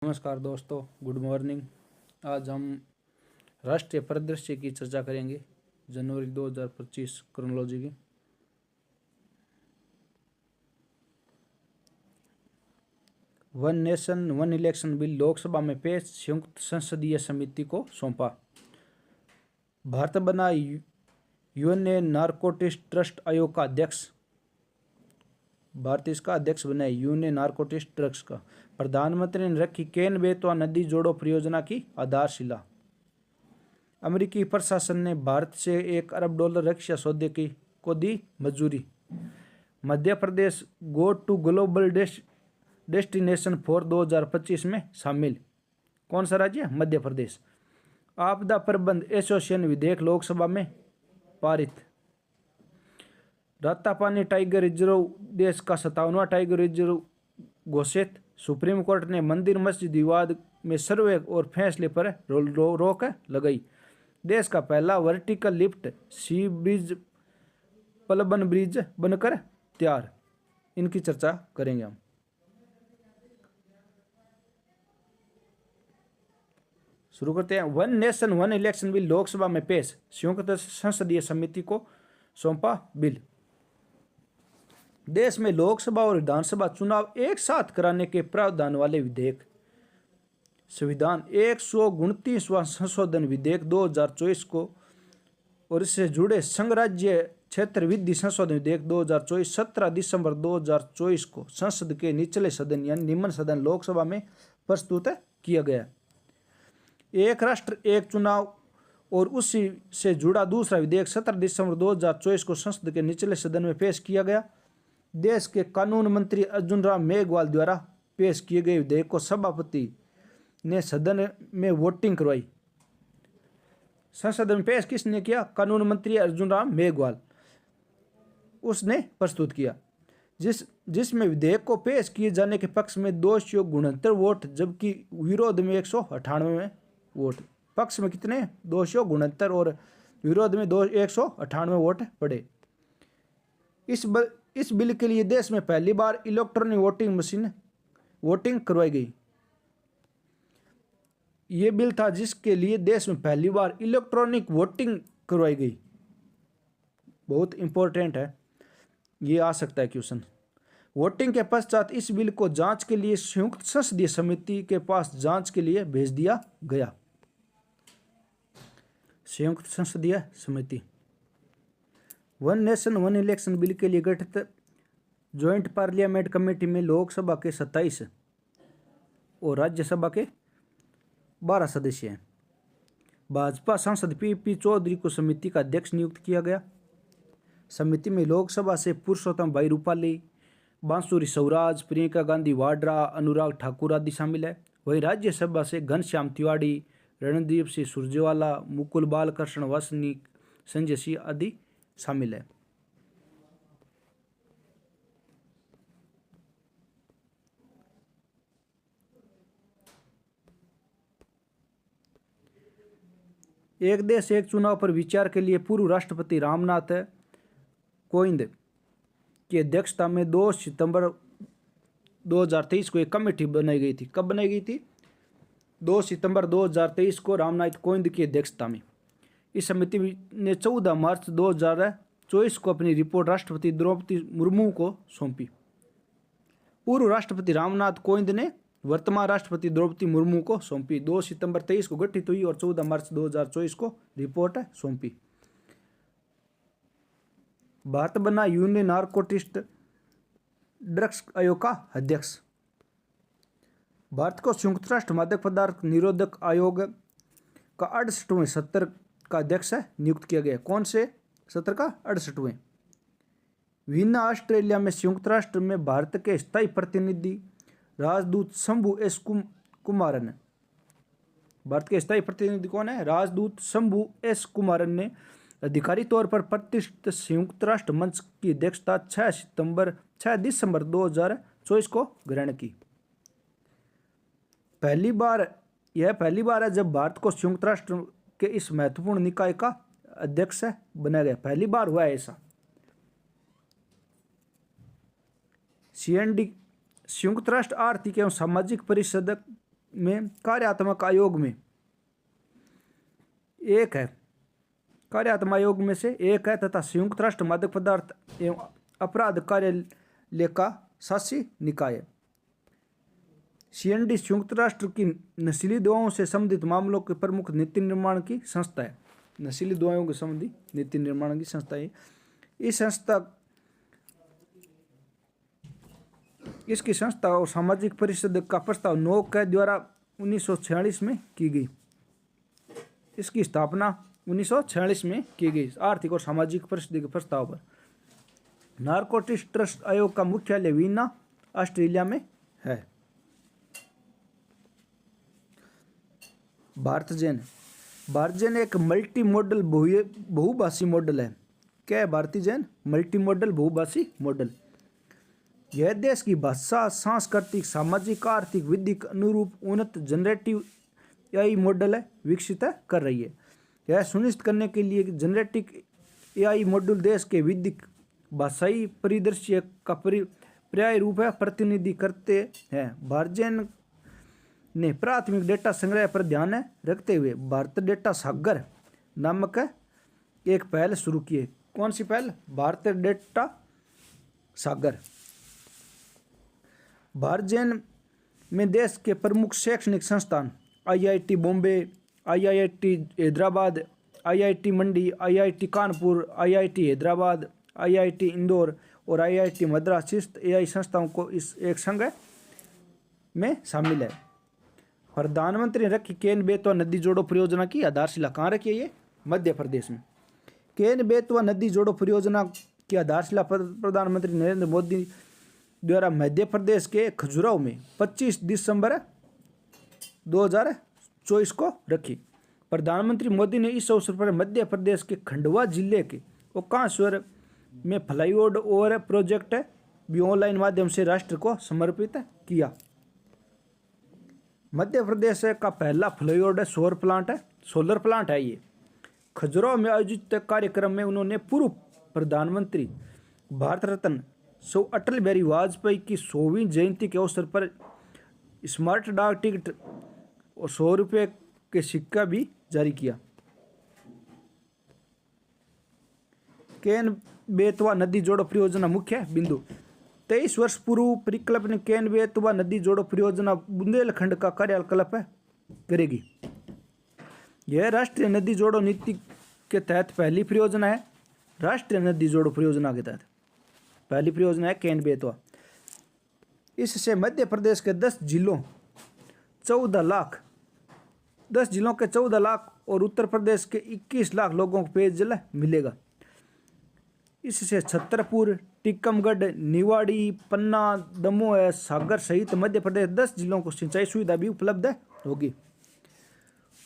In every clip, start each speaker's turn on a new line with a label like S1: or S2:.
S1: नमस्कार दोस्तों, good morning. आज हम राष्ट्रीय परिदृश्य की चर्चा करेंगे। जनवरी 2025 क्रोनोलॉजी की। One nation one election bill Lok Sabha में पेश, संयुक्त संसदीय समिति को सौंपा। भारत बना यूएनए नारकोटिक्स ट्रस्ट आयोग का अध्यक्ष। भारत इसका अध्यक्ष बना है, यूएनए नारकोटिक्स ट्रस्ट का। प्रधानमंत्री ने रखी केन बेतवा नदी जोड़ो परियोजना की आधारशिला। अमेरिकी प्रशासन ने भारत से $1 अरब रक्षा सौदे को दी मंजूरी। Madhya Pradesh go to global destination for 2025 में शामिल। कौन सा राज्य? मध्य प्रदेश। आपदा प्रबंध एसोसिएशन विधेयक लोकसभा में पारित। रातापानी टाइगर रिजर्व देश का 57वां टाइगर रिजर्व घोषित। सुप्रीम कोर्ट ने मंदिर मस्जिद विवाद में सर्वे और फैसले पर रोक लगाई। देश का पहला वर्टिकल लिफ्ट सी ब्रिज पलबन ब्रिज बनकर तैयार। इनकी चर्चा करेंगे हम। शुरू करते हैं। One nation one election bill Lok Sabha में पेश, संयुक्त संसदीय समिति को सौंपा बिल। देश में लोकसभा और विधानसभा चुनाव एक साथ कराने के प्रावधान वाले विधेयक संविधान 129वां संशोधन विधेयक 2024 को और इससे जुड़े संघ राज्य क्षेत्र विधि संशोधन विधेयक 2024 17 दिसंबर 2024 को संसद के निचले सदन यानी निम्न सदन लोकसभा में प्रस्तुत किया गया। एक राष्ट्र एक चुनाव और उसी से जुड़ा दूसरा विधेयक 17 दिसंबर 2024 को संसद के निचले सदन में पेश किया गया। देश के कानून मंत्री अर्जुन राम मेघवाल द्वारा पेश किए गए विधेयक को सभापति ने सदन में वोटिंग करवाई। संसद में पेश किसने किया? कानून मंत्री अर्जुन राम मेघवाल, उसने प्रस्तुत किया। जिसमें विधेयक को पेश किए जाने के पक्ष में 269 वोट, जबकि विरोध में 198 वोट। पक्ष में कितने? 269 और विरोध में 198 वोट पड़े। इस बिल के लिए देश में पहली बार इलेक्ट्रॉनिक वोटिंग मशीन वोटिंग करवाई गई। ये बिल था जिसके लिए देश में पहली बार इलेक्ट्रॉनिक वोटिंग करवाई गई। बहुत इंपॉर्टेंट है, ये आ सकता है क्वेश्चन। वोटिंग के पश्चात इस बिल को जांच के लिए संयुक्त संसदीय समिति के पास जांच के लिए भेज दिया गया। संयुक्त संसदीय समिति one nation one election bill के लिए गठित ज्वाइंट पार्लियामेंट कमेटी में लोकसभा के 27 और राज्यसभा के 12 सदस्य हैं। भाजपा सांसद पी चौधरी को समिति का अध्यक्ष नियुक्त किया गया। समिति में लोकसभा से पुरुषोत्तम भाई रूपाली, बांसुरी स्वराज, प्रियंका गांधी वाड्रा, अनुराग ठाकुर आदि शामिल है। वहीं राज्यसभा से घनश्याम तिवाड़ी, रणदीप सिंह सुरजेवाला, मुकुल बालकृष्ण वासनिक, संजय सिंह आदि शामिल है। एक देश एक चुनाव पर विचार के लिए पूर्व राष्ट्रपति रामनाथ कोविंद की अध्यक्षता में 2 सितंबर 2023 को एक कमेटी बनाई गई थी। कब बनाई गई थी? 2 सितंबर 2023 को रामनाथ कोविंद की अध्यक्षता में। इस समिति ने 14 मार्च 2024 को अपनी रिपोर्ट राष्ट्रपति द्रौपदी मुर्मू को सौंपी। पूर्व राष्ट्रपति रामनाथ कोविंद ने वर्तमान राष्ट्रपति द्रौपदी मुर्मू को सौंपी। 2 सितंबर 23 को गठित हुई और 14 मार्च 2024 को रिपोर्ट सौंपी। भारत बना यूनियन नारकोटिक्स ड्रग्स आयोग का अध्यक्ष। भारत को संयुक्त राष्ट्र मादक पदार्थ निरोधक आयोग का 68वें सत्र का अध्यक्ष नियुक्त किया गया। कौन से सत्र का? 68वें। वियना ऑस्ट्रेलिया में संयुक्त राष्ट्र में भारत के स्थायी प्रतिनिधि राजदूत शंभू एस कुमारन। भारत के स्थायी प्रतिनिधि कौन है? राजदूत शंभू एस कुमारन ने अधिकारिक तौर पर प्रतिष्ठित संयुक्त राष्ट्र मंच की अध्यक्षता 6 दिसंबर 2024 को ग्रहण की। पहली बार है जब भारत को संयुक्त राष्ट्र के इस महत्वपूर्ण निकाय का अध्यक्ष बनाया गया। पहली बार हुआ है ऐसा। CND संयुक्त राष्ट्र आर्थिक एवं सामाजिक परिषद में कार्यात्मक आयोग में एक है, कार्यात्मक आयोग में से एक है तथा संयुक्त राष्ट्र मादक पदार्थ एवं अपराध कार्यालय का शासी निकाय है। CND संयुक्त राष्ट्र की नशीली दवाओं से संबंधित मामलों के प्रमुख नीति निर्माण की संस्था है। नशीली दवाओं के संबंधी नीति निर्माण की संस्था है। इसकी संस्था और सामाजिक परिषद का प्रस्ताव नोक के द्वारा 1946 में की गई। इसकी स्थापना 1946 में की गई आर्थिक और सामाजिक परिषद के प्रस्ताव पर। नारकोटिक्स ट्रस्ट आयोग का मुख्यालय वीना, ऑस्ट्रेलिया में है। भारत जैन एक मल्टी मॉडल बहुभाषी मॉडल है। क्या है भारतीय जैन? मल्टी मॉडल बहुभाषी मॉडल। यह देश की भाषा, सांस्कृतिक, सामाजिक, आर्थिक, विधिक अनुरूप उन्नत जनरेटिव AI मॉडल है विकसित कर रही है। यह सुनिश्चित करने के लिए जनरेटिव AI मॉड्यूल देश के विधिक भाषाई परिदृश्य का पर्याय रूप है प्रतिनिधि करते हैं। भारत जैन ने प्राथमिक डेटा संग्रह पर ध्यान रखते हुए भारत डेटा सागर नामक एक पहल शुरू की है। कौन सी पहल? भारत डेटा सागर। भारत जैन में देश के प्रमुख शैक्षणिक संस्थान IIT Bombay, IIT Hyderabad, IIT मंडी, IIT Kanpur, IIT Hyderabad, IIT Indore और IIT मद्रास स्थित AI संस्थाओं को इस एक संघ में शामिल है। प्रधानमंत्री ने रखी केन बेतवा नदी जोड़ो परियोजना की आधारशिला। कहाँ रखी है ये? मध्य प्रदेश में। केन बेतवा नदी जोड़ो परियोजना की आधारशिला प्रधानमंत्री नरेंद्र मोदी द्वारा मध्य प्रदेश के खजुराहो में 25 दिसंबर 2024 को रखी। प्रधानमंत्री मोदी ने इस अवसर पर मध्य प्रदेश के खंडवा जिले के ओकांश्वर में फ्लाईओवर प्रोजेक्ट भी ऑनलाइन माध्यम से राष्ट्र को समर्पित किया। मध्य प्रदेश का पहला फ्लाईओवर सोलर प्लांट है ये। खजुराहो में आयोजित कार्यक्रम में उन्होंने पूर्व प्रधानमंत्री भारत रत्न सौ अटल बिहारी वाजपेयी की 100वीं जयंती के अवसर पर स्मार्ट डाक टिकट और 100 रुपये के सिक्का भी जारी किया। केन बेतवा नदी जोड़ो परियोजना मुख्य बिंदु। 23 वर्ष पूर्व परिकल्पना केन बेतवा नदी जोड़ो परियोजना बुंदेलखंड का कार्यकल्प करेगी। यह राष्ट्रीय नदी जोड़ो नीति के तहत पहली परियोजना है। राष्ट्रीय नदी जोड़ो परियोजना के तहत पहली परियोजना है केन बेतवा। इससे मध्य प्रदेश के 10 जिलों के 14 लाख और उत्तर प्रदेश के 21 लाख लोगों को पेयजल मिलेगा। इससे छतरपुर, टीकमगढ़, निवाड़ी, पन्ना, दमोह, सागर सहित मध्य प्रदेश 10 जिलों को सिंचाई सुविधा भी उपलब्ध होगी।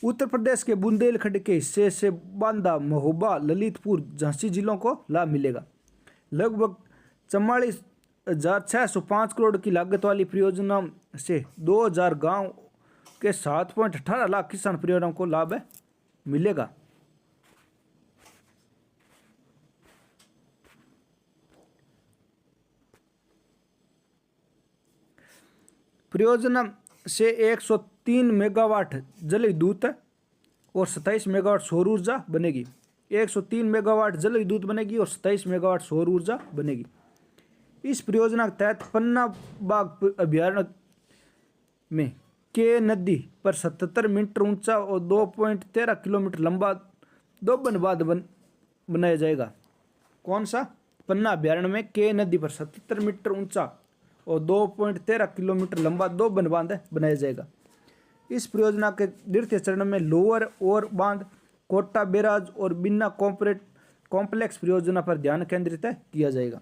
S1: उत्तर प्रदेश के बुंदेलखंड के हिस्से से बांदा, महोबा, ललितपुर, झांसी जिलों को लाभ मिलेगा। लगभग 44,605 करोड़ की लागत वाली परियोजना से 2000 गांव के 7.18 लाख किसान परिवारों को लाभ मिलेगा। परियोजना से 103 मेगावाट जल विद्युत और 27 मेगावाट सौर ऊर्जा बनेगी। 103 मेगावाट जल विद्युत बनेगी और 27 मेगावाट सौर ऊर्जा बनेगी। इस परियोजना के तहत पन्ना बाग अभ्यारण्य में के नदी पर 77 मीटर ऊंचा और 2.13 किलोमीटर लंबा दोबन बांध बनाया जाएगा। कौन सा? पन्ना अभ्यारण्य में के नदी पर 77 मीटर ऊंचा और 2.13 किलोमीटर लंबा दोबन बांध बनाया जाएगा। इस परियोजना के द्वितीय चरण में लोअर और बांध, कोटा बैराज और बिन्ना कॉम्प्लेक्स परियोजना पर ध्यान केंद्रित किया जाएगा।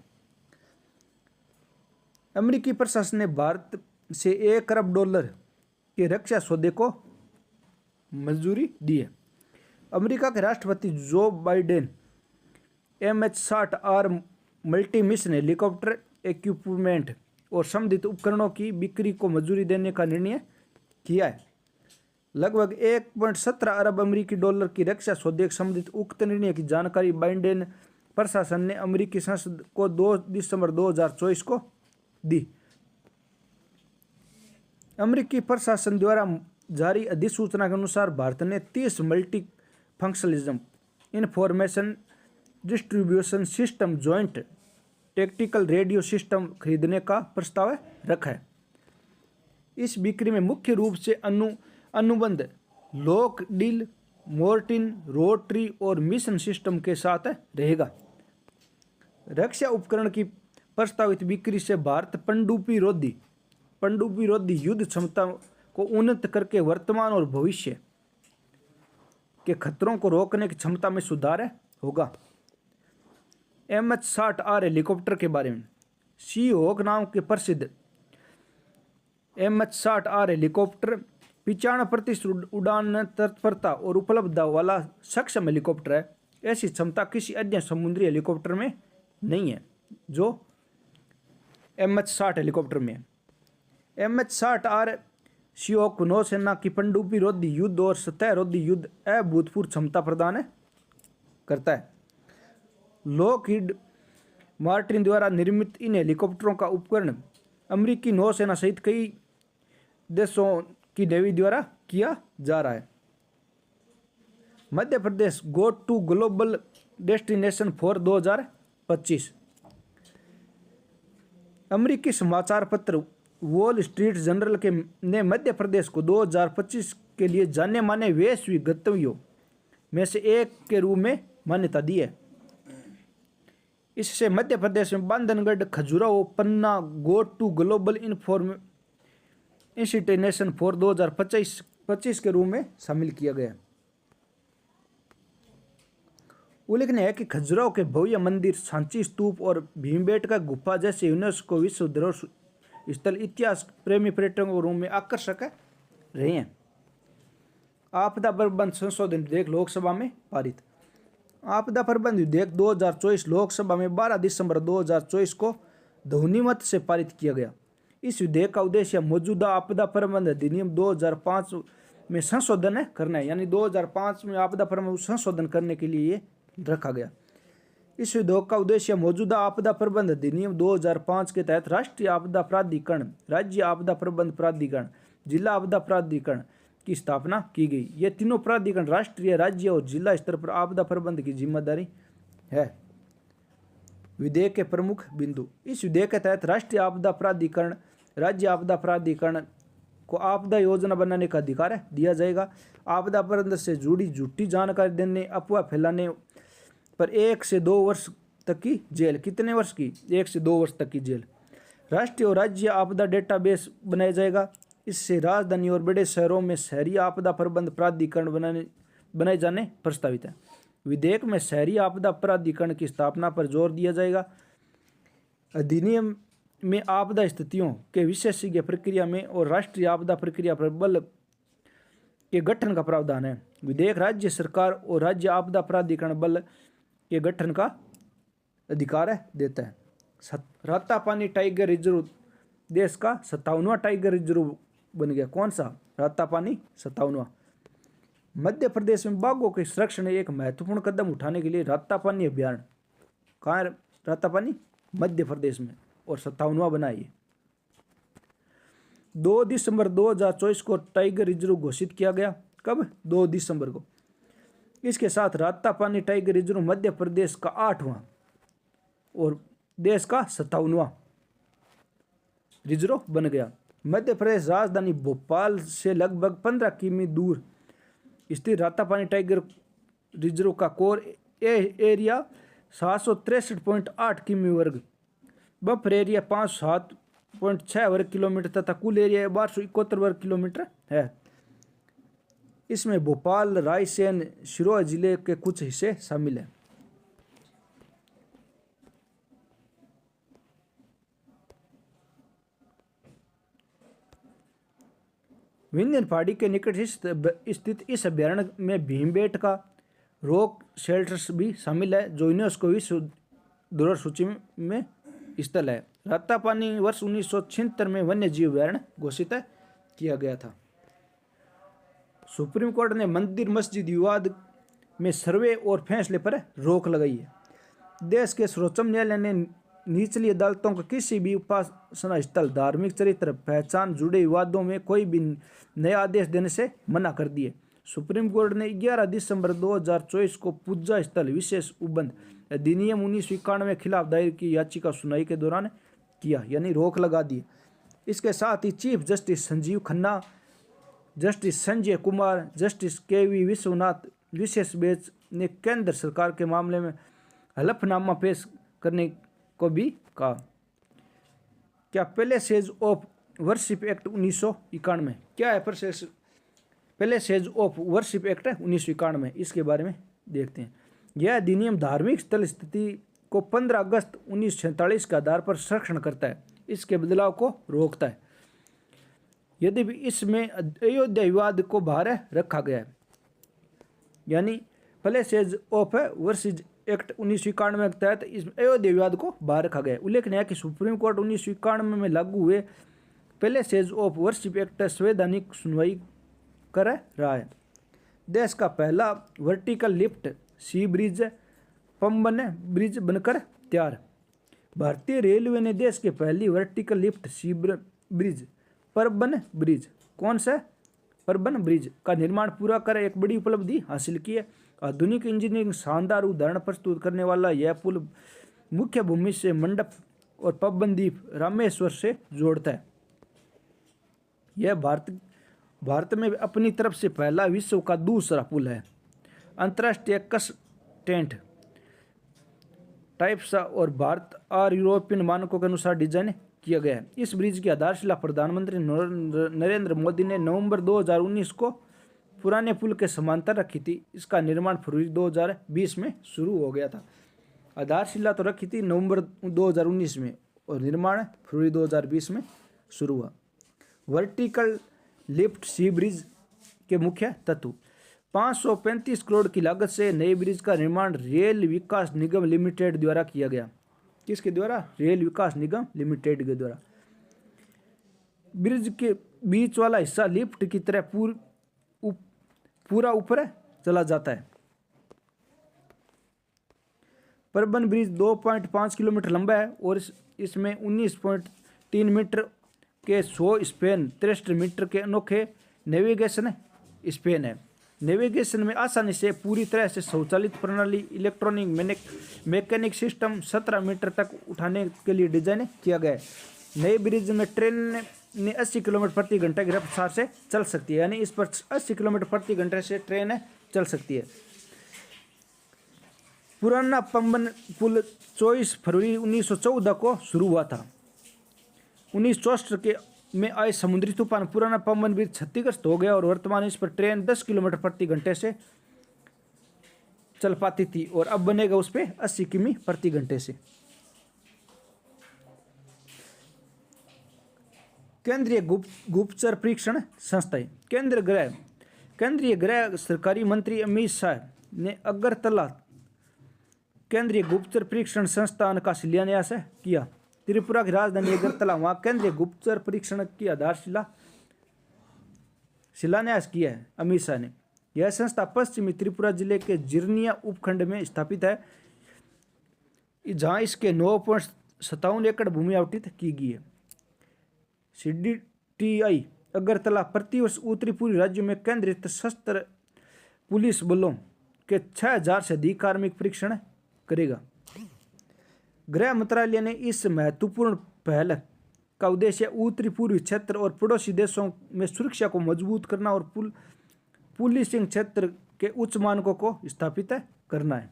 S1: अमेरिकी प्रशासन ने भारत से $1 अरब के रक्षा सौदे को मंजूरी दी है। अमेरिका के राष्ट्रपति Joe Biden MH-60R multi mission helicopter equipment और संबंधित उपकरणों की बिक्री को मंजूरी देने का निर्णय किया है। लगभग 1.17 अरब अमेरिकी डॉलर की रक्षा सौदे से संबंधित उक्त निर्णय की जानकारी बाइडेन प्रशासन ने अमेरिकी संसद को 2 दिसंबर 2024 को दी। अमेरिकी प्रशासन द्वारा जारी अधिसूचना के अनुसार भारत ने 30 multi functionalism information distribution system joint tactical radio system खरीदने का प्रस्ताव रखा है। इस बिक्री में मुख्य रूप से अनुबंध लॉक डील मोर्टिन रोटरी और मिशन सिस्टम के साथ रहेगा। रक्षा उपकरण की प्रस्तावित बिक्री से भारत पनडुब्बी रोधी युद्ध क्षमता को उन्नत करके वर्तमान और भविष्य के खतरों को रोकने की क्षमता में सुधार होगा। MH-60R हेलीकॉप्टर के बारे में सी हॉक नाम के प्रसिद्ध MH-60R हेलीकॉप्टर 95% उड़ान तत्परता और उपलब्धता वाला सक्षम हेलीकॉप्टर है। ऐसी क्षमता किसी अन्य समुद्री हेलीकॉप्टर में नहीं है जो MH-60 हेलीकॉप्टर में है। MH-60R सीओक नौसेना की पनडुब्बी रोधी युद्ध और सतह रोधी युद्ध अभूतपूर्व क्षमता प्रदान करता है। लॉकहीड मार्टिन द्वारा निर्मित इन हेलीकॉप्टरों का उपकरण अमेरिकी नौसेना सहित कई देशों की नेवी द्वारा किया जा रहा है। Madhya Pradesh go to global destination for 2025। अमेरिकी समाचार पत्र वॉल स्ट्रीट जर्नल ने मध्य प्रदेश को 2025 के लिए जाने माने वैश्विक गंतव्यों में से एक के रूप में मान्यता दी है। इससे मध्य प्रदेश में Bandhavgarh, Khajuraho, Panna go to global destination for 2025 के रूप में शामिल किया गया। उल्लेखनीय है कि खजुराहो के भव्य मंदिर, सांची स्तूप और भीमबेटका गुफा जैसे यूनेस्को विश्व धरोहर स्थल इतिहास प्रेमी पर्यटकों के रूप में आकर्षक रहे हैं। आपदा प्रबंध संशोधन विधेयक लोकसभा में पारित। आपदा प्रबंध विधेयक 2024 लोकसभा में 12 दिसंबर 2024 को ध्वनिमत से पारित किया गया। इस विधेयक का उद्देश्य मौजूदा आपदा प्रबंध अधिनियम 2005 में संशोधन करना है, यानी 2005 में आपदा प्रबंध संशोधन करने के लिए ये रखा गया। इस विधेयक का उद्देश्य मौजूदा आपदा प्रबंध अधिनियम 2005 के तहत राष्ट्रीय आपदा प्राधिकरण, राज्य आपदा प्रबंध प्राधिकरण, जिला आपदा प्राधिकरण की स्थापना की गई। ये तीनों प्राधिकरण राष्ट्रीय, राज्य और जिला स्तर पर आपदा प्रबंध की जिम्मेदारी है। विधेयक के प्रमुख बिंदु। इस विधेयक के तहत राष्ट्रीय आपदा प्राधिकरण, राज्य आपदा प्राधिकरण को आपदा योजना बनाने का अधिकार दिया जाएगा। आपदा प्रबंधन से जुड़ी झूठी जानकारी देने, अफवाह फैलाने पर 1 से 2 वर्ष तक की जेल। कितने वर्ष की? 1 से 2 वर्ष तक की जेल। राष्ट्रीय और राज्य आपदा डेटाबेस बनाया जाएगा। इससे राजधानी और बड़े शहरों में शहरी आपदा प्रबंध प्राधिकरण बनाए जाने प्रस्तावित है। विधेयक में शहरी आपदा प्राधिकरण की स्थापना पर जोर दिया जाएगा। अधिनियम में आपदा स्थितियों के विशेषज्ञ प्रक्रिया में और राष्ट्रीय आपदा प्रक्रिया पर बल के गठन का प्रावधान है। विधेयक राज्य सरकार और राज्य आपदा प्राधिकरण बल के गठन का अधिकार देता है। रातापानी टाइगर रिजर्व देश का 57वां टाइगर रिजर्व बन गया। कौन सा? रातापानी 57वां। मध्य प्रदेश में बाघों के संरक्षण एक महत्वपूर्ण कदम उठाने के लिए रातापानी अभियान, कहाँ है रातापानी? मध्य प्रदेश में, और 57वां बनाइए। 2 दिसंबर 2024 को टाइगर रिजर्व घोषित किया गया। कब? 2 दिसंबर को। इसके साथ रातापानी टाइगर रिजर्व मध्य प्रदेश का 8वां और देश का 57वां रिजर्व बन गया। मध्य प्रदेश राजधानी भोपाल से लगभग 15 किमी दूर स्थित रातापानी टाइगर रिजर्व का कोर एरिया 763.8 किमी वर्ग, बफर एरिया 507.6 वर्ग किलोमीटर तथा कुल एरिया 1271 वर्ग किलोमीटर है। इसमें भोपाल, रायसेन, सिरोही जिले के कुछ हिस्से शामिल हैं। विंध्य पहाड़ी के निकट स्थित इस अभयारण्य में भीमबेटका रॉक शेल्टर्स भी शामिल है, जो यूनेस्को विश्व धरोहर सूची में स्थल है। रातापानी वर्ष 1976 में वन्य जीव अभयारण्य घोषित किया गया था। सुप्रीम कोर्ट ने मंदिर मस्जिद विवाद में सर्वे और फैसले पर रोक लगाई है। देश के सर्वोच्च न्यायालय ने निचली अदालतों का किसी भी उपासना स्थल, धार्मिक चरित्र, पहचान जुड़े विवादों में कोई भी नया आदेश देने से मना कर दिए। सुप्रीम कोर्ट ने 11 दिसंबर 2024 को पूजा स्थल विशेष उपबंध अधिनियम 1991 के खिलाफ दायर की याचिका सुनवाई के दौरान किया, यानी रोक लगा दी। इसके साथ ही chief justice Sanjiv Khanna, justice Sanjay Kumar, justice KV Vishwanath विशेष बेंच ने केंद्र सरकार के मामले में हलफनामा पेश करने को भी कहा। क्या पैलेसेज ऑफ वर्शिप एक्ट 1991 क्या है? पैलेसेज ऑफ वर्शिप एक्ट 1991, इसके बारे में देखते हैं। यह अधिनियम धार्मिक स्थल स्थिति को 15 अगस्त 1947 के आधार पर संरक्षण करता है, इसके बदलाव को रोकता है। यदि भी इसमें अयोध्या विवाद को बाहर रखा गया है, यानी पैलेसेज ऑफ वर्शिप एक्ट 1991 के तहत इस अयोध्या विवाद को बाहर रखा गया। उल्लेखनीय है कि सुप्रीम कोर्ट 1991 में लागू हुए पैलेसेज ऑफ वर्शिप एक्ट संवैधानिक सुनवाई कर रहा है। देश का पहला वर्टिकल लिफ्ट सी ब्रिज पंबन ब्रिज बनकर तैयार। भारतीय रेलवे ने देश के पहली वर्टिकल लिफ्ट सी ब्रिज परबन ब्रिज, कौन सा? परबन ब्रिज का निर्माण पूरा कर एक बड़ी उपलब्धि हासिल की है। आधुनिक इंजीनियरिंग शानदार उदाहरण प्रस्तुत करने वाला यह पुल मुख्य भूमि से मंडप और पबन द्वीप रामेश्वर से जोड़ता है। यह भारत में अपनी तरफ से पहला विश्व का दूसरा पुल है। अंतर्राष्ट्रीय कंस्टेंट टाइप्स और भारत और यूरोपियन मानकों के अनुसार डिजाइन किया गया है। इस ब्रिज की आधारशिला प्रधानमंत्री नरेंद्र मोदी ने नवंबर 2019 को पुराने पुल के समांतर रखी थी। इसका निर्माण फरवरी 2020 में शुरू हो गया था। आधारशिला तो रखी थी नवंबर 2019 में और निर्माण फरवरी 2020 में शुरू हुआ। वर्टिकल लिफ्ट सी ब्रिज के मुख्य तत्व। 535 करोड़ की लागत से नए ब्रिज का निर्माण रेल विकास निगम लिमिटेड द्वारा किया गया। किसके द्वारा? रेल विकास निगम लिमिटेड के द्वारा। ब्रिज के बीच वाला हिस्सा लिफ्ट की तरह पूरा ऊपर चला जाता है। परबन ब्रिज 2.5 किलोमीटर लंबा है और इसमें 19.3 मीटर के 100 स्पेन, 63 मीटर के अनोखे नेविगेशन स्पेन है। नेविगेशन में आसानी से पूरी तरह से स्वचालित प्रणाली, इलेक्ट्रॉनिक मैकेनिक सिस्टम 17 मीटर तक उठाने के लिए डिजाइन किया गया है। नए ब्रिज में ट्रेन ने 80 किलोमीटर प्रति घंटे की रफ्तार से चल सकती है, यानी इस पर 80 किलोमीटर प्रति घंटे से ट्रेन चल सकती है। पुराना पंबन पुल 24 फरवरी 1914 को शुरू हुआ था। 1964 के में आए समुद्री तूफान पुराना पंबन ब्रिज क्षतिग्रस्त हो गया और वर्तमान इस पर ट्रेन 10 किलोमीटर प्रति घंटे से चल पाती थी और अब बनेगा उस पर 80 किमी प्रति घंटे से। केंद्रीय गुप्तचर परीक्षण संस्थाएं। केंद्रीय गृह सरकारी मंत्री अमित शाह ने अगरतला केंद्रीय गुप्तचर परीक्षण संस्थान का शिलान्यास किया। त्रिपुरा की राजधानी अगरतला, वहां केंद्रीय गुप्तचर परीक्षण की आधारशिला शिलान्यास किया है अमित शाह ने। यह संस्था पश्चिमी त्रिपुरा जिले के जिरनिया उपखंड में स्थापित है, जहां इसके 9.57 एकड़ भूमि आवंटित की गई है। CDTI अगरतला प्रतिवर्ष उत्तरी पूर्वी राज्यों में केंद्रीय सशस्त्र पुलिस बलों के 6000 से अधिक कार्मिक परीक्षण करेगा। गृह मंत्रालय ने इस महत्वपूर्ण पहल का उद्देश्य उत्तरी पूर्वी क्षेत्र और पड़ोसी देशों में सुरक्षा को मजबूत करना और पुलिसिंग क्षेत्र के उच्च मानकों को स्थापित करना है।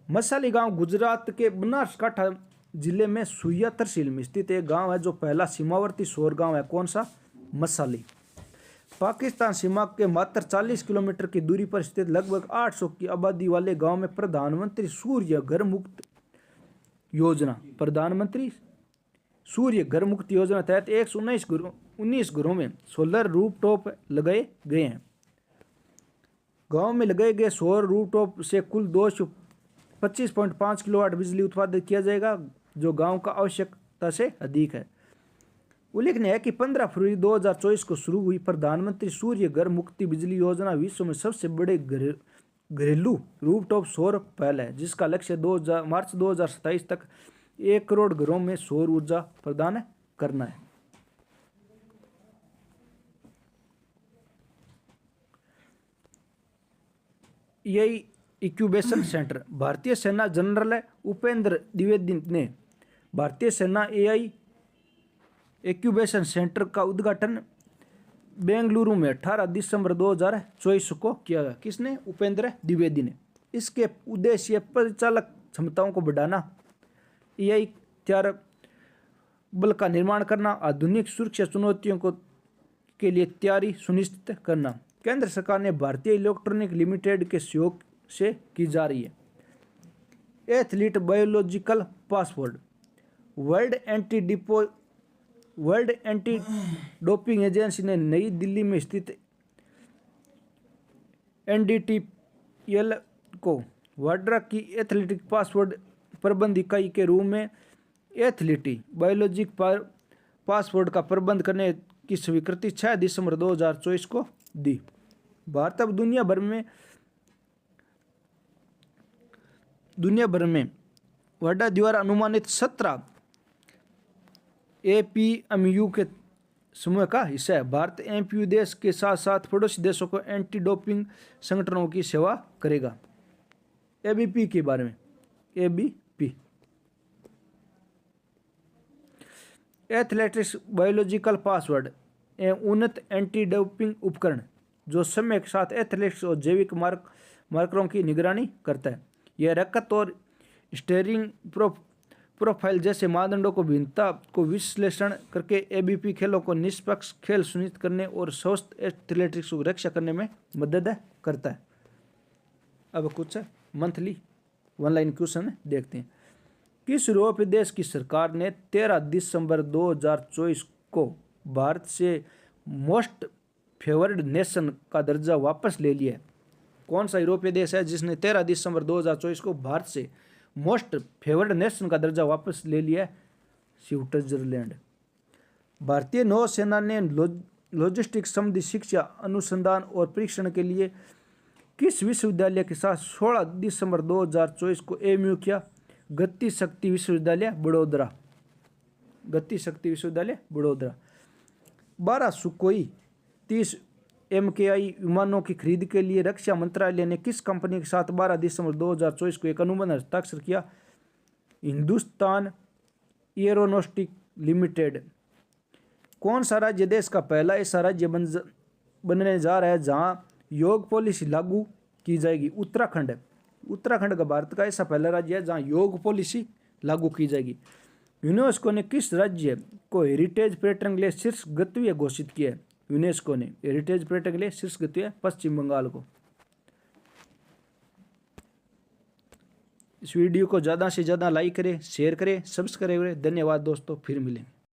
S1: मसाली गांव गुजरात के बनासकांठा जिले में सुइया तहसील में स्थित एक गांव है जो पहला सीमावर्ती शोर गांव है। कौन सा? मसाली। पाकिस्तान सीमा के मात्र 40 किलोमीटर की दूरी पर स्थित लगभग 800 की आबादी वाले गांव में प्रधानमंत्री सूर्य घर मुक्त योजना तहत 119 घरों में सोलर रूफटॉप लगाए गए हैं। गांव में लगाए गए सौर रूफटॉप से कुल 225.5 किलोवाट बिजली उत्पादित किया जाएगा, जो गांव का आवश्यकता से अधिक है। उल्लेखनीय है कि 15 फरवरी 2024 को शुरू हुई प्रधानमंत्री सूर्य घर मुक्ति बिजली योजना विश्व में सबसे बड़े घरेलू रूफटॉप सौर पहल है जिसका लक्ष्य मार्च 2027 तक 1 करोड़ घरों में सौर ऊर्जा प्रदान करना है। यही इंक्यूबेशन सेंटर भारतीय सेना जनरल उपेंद्र द्विवेदी ने भारतीय सेना एआई इंक्यूबेशन सेंटर का उद्घाटन बेंगलुरु में 18 दिसंबर 2024 को किया गया। किसने? उपेंद्र द्विवेदी ने। इसके उद्देश्य परिचालक क्षमताओं को बढ़ाना, एआई हथियार बल का निर्माण करना, आधुनिक सुरक्षा चुनौतियों को के लिए तैयारी सुनिश्चित करना। केंद्र सरकार ने भारतीय इलेक्ट्रॉनिक लिमिटेड के सहयोग से की जा रही है। Athlete biological password world anti doping agency ने नई दिल्ली में स्थित एनडीटीएल को वाड्रा की एथलेटिक पासवर्ड प्रबंध इकाई के रूप में एथलीटी बायोलॉजिक पासवर्ड का प्रबंध करने की स्वीकृति 6 दिसंबर 2024 को दी। भारत अब दुनिया भर में वाडा द्वारा अनुमानित 17 एपीएमयू के समूह का हिस्सा है। भारत एमपीयू देश के साथ साथ पड़ोसी देशों को एंटी डोपिंग संगठनों की सेवा करेगा। एबीपी के बारे में, एबीपी एथलेटिक्स बायोलॉजिकल पासवर्ड एवं उन्नत एंटी डोपिंग उपकरण जो समय के साथ एथलेटिक्स और जैविक मार्करों की निगरानी करता है। यह रक्त और स्टेरिंग प्रोफाइल जैसे मानदंडों को भिन्नता को विश्लेषण करके एबीपी खेलों को निष्पक्ष खेल सुनिश्चित करने और स्वस्थ एथलेटिक्स की रक्षा करने में मदद करता है। अब कुछ मंथली ऑनलाइन क्वेश्चन देखते हैं। किस यूरोपीय देश की सरकार ने 13 दिसंबर 2024 को भारत से मोस्ट फेवर्ड नेशन का दर्जा वापस ले लिया है? कौन सा यूरोपीय देश है जिसने 13 दिसंबर 2024 को भारत से मोस्ट फेवर्ड नेशन का दर्जा वापस ले लिया है? स्विट्जरलैंड। भारतीय नौसेना ने लॉजिस्टिक्स संबंधी शिक्षा अनुसंधान और परीक्षण के लिए किस विश्वविद्यालय के साथ 16 दिसंबर 2024 को एमयू किया? गति शक्ति विश्वविद्यालय बड़ौदा। गति शक्ति विश्वविद्यालय बड़ौदा। 12 सुकोई 30 MKI विमानों की खरीद के लिए रक्षा मंत्रालय ने किस कंपनी के साथ 12 दिसंबर 2024 को एक अनुबंध हस्ताक्षर किया? हिंदुस्तान एरोनॉस्टिक लिमिटेड। कौन सा राज्य देश का पहला ऐसा राज्य बनने जा रहा है जहां योग पॉलिसी लागू की जाएगी? उत्तराखंड। उत्तराखंड का भारत का ऐसा पहला राज्य है जहां योग पॉलिसी लागू की जाएगी। यूनेस्को ने किस राज्य को हेरिटेज पर्यटन के लिए शीर्ष गंतव्य घोषित किया है? यूनेस्को ने हेरिटेज पर्यटन के लिए शीर्ष गंतव्य पश्चिम बंगाल को। इस वीडियो को ज़्यादा से ज़्यादा लाइक करें, शेयर करें, सब्सक्राइब करें। धन्यवाद दोस्तों, फिर मिलेंगे।